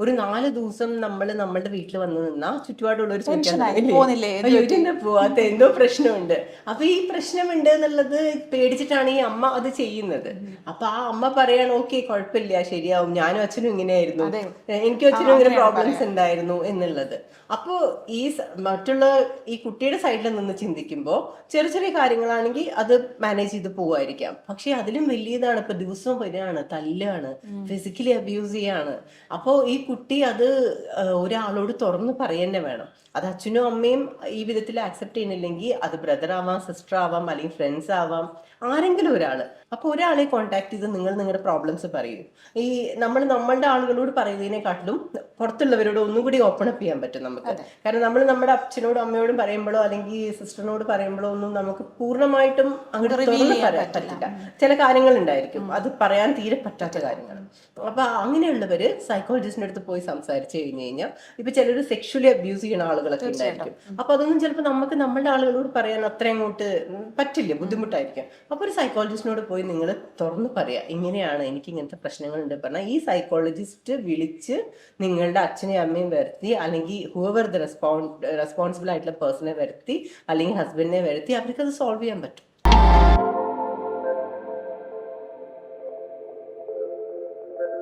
ഒരു 4 ദിവസം നമ്മൾ നമ്മളുടെ വീട്ടിൽ വന്ന് നിന്നാ ചുറ്റുപാടുള്ളവർ ചോദിക്കാൻ ടെൻഷനായി തുടങ്ങില്ലേ, പോകുന്നില്ലേ അയ്യോ ഇതെന്താ പോവാത്ത, എന്തോ പ്രശ്നമുണ്ട്. അപ്പൊ ഈ പ്രശ്നമുണ്ട് എന്നുള്ളത് പേടിച്ചിട്ടാണ് ഈ അമ്മ അത് ചെയ്യുന്നത്. അപ്പൊ ആ അമ്മ പറയാണ് ഓക്കെ കുഴപ്പമില്ല ശരിയാവും, ഞാനും അച്ഛനും ഇങ്ങനെയായിരുന്നു, അതെ. എനിക്കും അച്ഛനും ഇങ്ങനെ അങ്ങനെയാണ് പ്രോബ്ലംസ് പറയാ. ഉണ്ടായിരുന്നു എന്നുള്ളത്. അപ്പോൾ ഈ മറ്റുള്ള ഈ കുട്ടിയുടെ സൈഡിൽ നിന്ന് ചിന്തിക്കുമ്പോൾ ചെറിയ ചെറിയ കാര്യങ്ങളാണെങ്കിൽ അത് മാനേജ് ചെയ്ത് പോവായിരിക്കാം. പക്ഷെ അതിലും വലിയതാണ്, ഇപ്പൊ ദിവസവും വരികയാണ്, തല്ലാണ്, ഫിസിക്കലി അബ്യൂസ് ചെയ്യാണ്. അപ്പോൾ ഈ കുട്ടി അത് ഒരാളോട് തുറന്ന് പറയന്നെ വേണം. അത് അച്ഛനും അമ്മയും ഈ വിധത്തിൽ ആക്സെപ്റ്റ് ചെയ്യുന്നില്ലെങ്കിൽ അത് ബ്രദർ ആവാം, സിസ്റ്റർ ആവാം, അല്ലെങ്കിൽ ഫ്രണ്ട്സ് ആവാം, ആരെങ്കിലും ഒരാള്. അപ്പൊ ഒരാളെ കോൺടാക്ട് ചെയ്ത് നിങ്ങൾ നിങ്ങളുടെ പ്രോബ്ലംസ് പറയൂ. ഈ നമ്മളുടെ ആളുകളോട് പറയുന്നതിനെക്കാട്ടിലും പുറത്തുള്ളവരോട് ഒന്നും കൂടി ഓപ്പൺ അപ്പ് ചെയ്യാൻ പറ്റും നമുക്ക്. കാരണം നമ്മൾ നമ്മുടെ അച്ഛനോടും അമ്മയോടും പറയുമ്പോഴോ അല്ലെങ്കിൽ സിസ്റ്ററിനോട് പറയുമ്പോഴോ ഒന്നും നമുക്ക് പൂർണ്ണമായിട്ടും അങ്ങോട്ട് തുറന്ന് പറയാൻ പറ്റില്ല. ചില കാര്യങ്ങൾ ഉണ്ടായിരിക്കും അത് പറയാൻ തീരെ പറ്റാത്ത കാര്യങ്ങൾ. അപ്പൊ അങ്ങനെയുള്ളവര് സൈക്കോളജിസ്റ്റിന്റെ അടുത്ത് പോയി സംസാരിച്ചു കഴിഞ്ഞു കഴിഞ്ഞാൽ, ഇപ്പൊ ചിലർ സെക്ഷലി അബ്യൂസ് ചെയ്യുന്ന ആളുകളൊക്കെ ഉണ്ടായിരിക്കും. അപ്പൊ അതൊന്നും ചിലപ്പോൾ നമുക്ക് നമ്മളുടെ ആളുകളോട് പറയാൻ അത്ര അങ്ങോട്ട് പറ്റില്ല, ബുദ്ധിമുട്ടായിരിക്കും. അപ്പൊ ഒരു സൈക്കോളജിസ്റ്റിനോട് പോയി നിങ്ങൾ തുറന്ന് പറയാ, ഇങ്ങനെയാണ് എനിക്ക് ഇങ്ങനത്തെ പ്രശ്നങ്ങളുണ്ട് പറഞ്ഞാൽ ഈ സൈക്കോളജിസ്റ്റ് വിളിച്ച് നിങ്ങളുടെ അച്ഛനെയും അമ്മയും വരുത്തി, അല്ലെങ്കിൽ ഹൂവർ ദ റെസ്പോൺസിബിൾ ആയിട്ടുള്ള പേഴ്സണെ വരുത്തി, അല്ലെങ്കിൽ ഹസ്ബൻഡിനെ വരുത്തി, അവർക്ക് അത് സോൾവ് ചെയ്യാൻ പറ്റും.